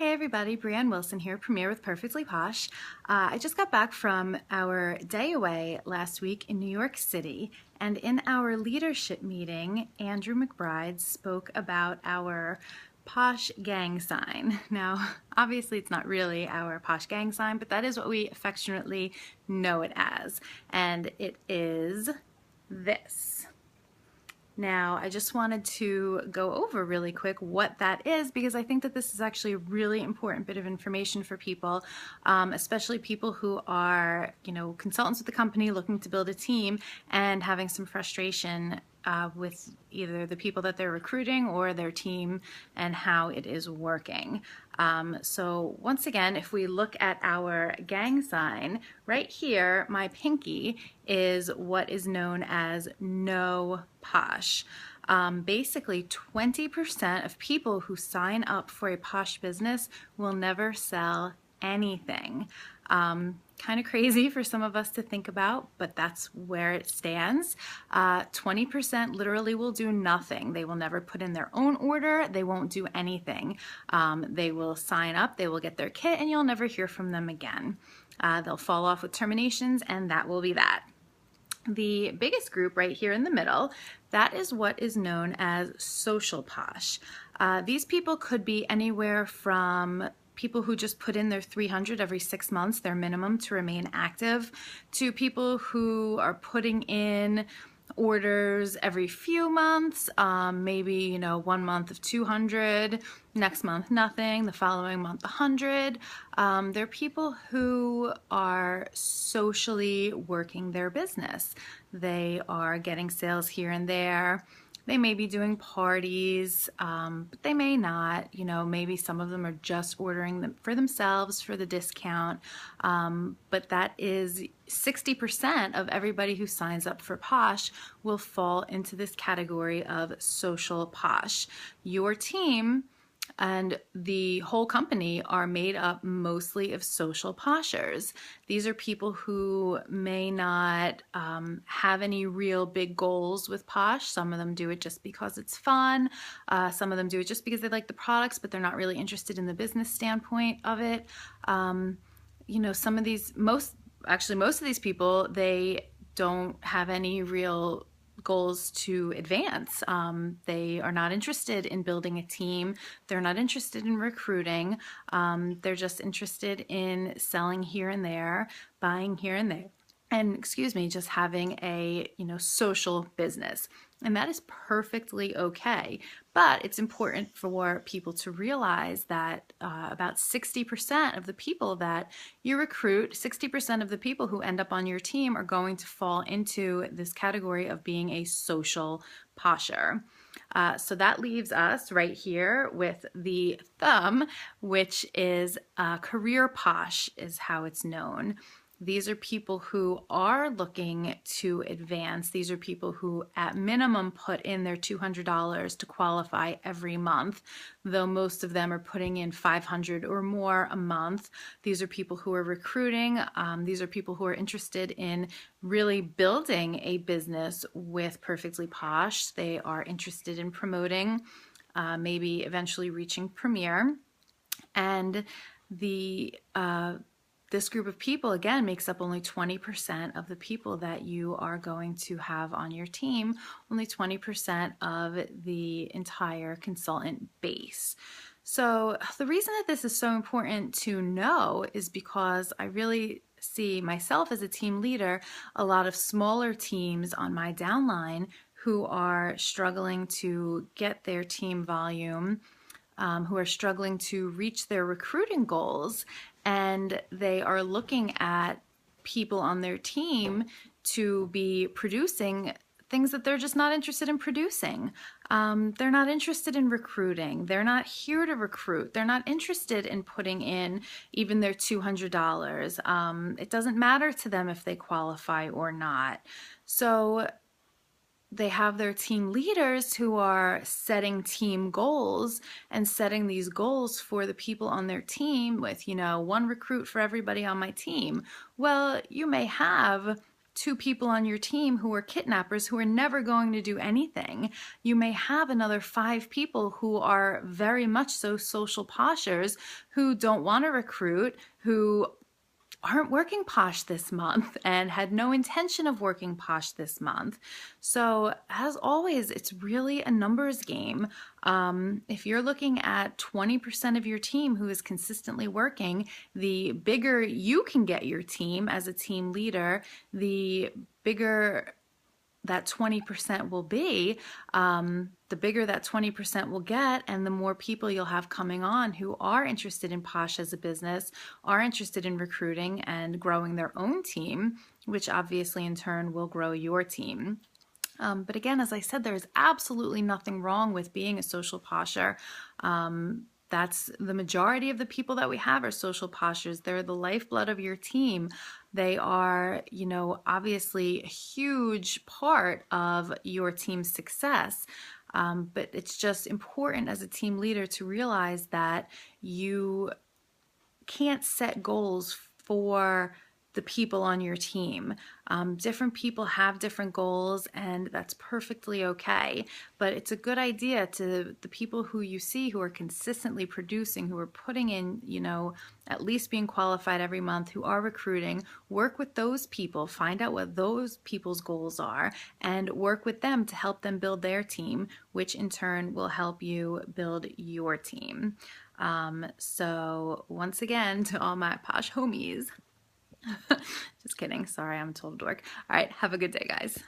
Hey everybody, Brianne Wilson here, Premier with Perfectly Posh. I just got back from our day away last week in New York City, and in our leadership meeting, Andrew McBride spoke about our Posh Gang sign. Now, obviously it's not really our Posh Gang sign, but that is what we affectionately know it as, and it is this. Now, I just wanted to go over really quick what that is because I think that this is actually a really important bit of information for people, especially people who are, consultants with the company looking to build a team and having some frustration with either the people that they're recruiting or their team and how it is working. So once again, if we look at our gang sign, right here, my pinky is what is known as no posh. Basically, 20% of people who sign up for a posh business will never sell anything. Kind of crazy for some of us to think about, but that's where it stands. 20% literally will do nothing. They will never put in their own order. They won't do anything. They will sign up, they will get their kit, and you'll never hear from them again. They'll fall off with terminations, and that will be that. The biggest group right here in the middle, that is what is known as social posh. These people could be anywhere from people who just put in their 300 every 6 months, their minimum to remain active, to people who are putting in orders every few months, maybe 1 month of 200, next month nothing, the following month 100. They're people who are socially working their business. They are getting sales here and there. They may be doing parties, but they may not. Maybe some of them are just ordering them for themselves for the discount. But that is 60% of everybody who signs up for Posh will fall into this category of social posh. Your team and the whole company are made up mostly of social poshers. These are people who may not have any real big goals with Posh. Some of them do it just because it's fun. Some of them do it just because they like the products, but they're not really interested in the business standpoint of it. Some of these, most of these people, they don't have any real goals to advance. They are not interested in building a team. They're not interested in recruiting. They're just interested in selling here and there, buying here and there, and just having a social business. And that is perfectly okay. But it's important for people to realize that about 60% of the people that you recruit, 60% of the people who end up on your team are going to fall into this category of being a social posher. So that leaves us right here with the thumb, which is career posh is how it's known. These are people who are looking to advance. These are people who at minimum put in their $200 to qualify every month, though most of them are putting in $500 or more a month. These are people who are recruiting. These are people who are interested in really building a business with Perfectly Posh. They are interested in promoting, maybe eventually reaching Premier. And this group of people, again, makes up only 20% of the people that you are going to have on your team, only 20% of the entire consultant base. So the reason that this is so important to know is because I really see myself as a team leader, a lot of smaller teams on my downline who are struggling to get their team volume, who are struggling to reach their recruiting goals, and they are looking at people on their team to be producing things that they're just not interested in producing. They're not interested in recruiting. They're not here to recruit. They're not interested in putting in even their $200. It doesn't matter to them if they qualify or not. So they have their team leaders who are setting team goals and setting these goals for the people on their team with, one recruit for everybody on my team. Well, you may have 2 people on your team who are kidnappers who are never going to do anything. You may have another 5 people who are very much so social poshers who don't want to recruit, who aren't working Posh this month and had no intention of working Posh this month. So as always, it's really a numbers game. If you're looking at 20% of your team who is consistently working, the bigger you can get your team as a team leader, the bigger that 20% will be, the bigger that 20% will get, and the more people you'll have coming on who are interested in Posh as a business, are interested in recruiting and growing their own team, which obviously in turn will grow your team. But again, as I said, there's absolutely nothing wrong with being a social posher. That's the majority of the people that we have are social poshers. They're the lifeblood of your team. They are, obviously a huge part of your team's success. But it's just important as a team leader to realize that you can't set goals for the people on your team. Different people have different goals, and that's perfectly okay. But it's a good idea to the people who you see who are consistently producing, who are putting in, at least being qualified every month, who are recruiting, work with those people, find out what those people's goals are, and work with them to help them build their team, which in turn will help you build your team. So once again, to all my Posh homies, just kidding. Sorry, I'm a total dork. All right, have a good day, guys.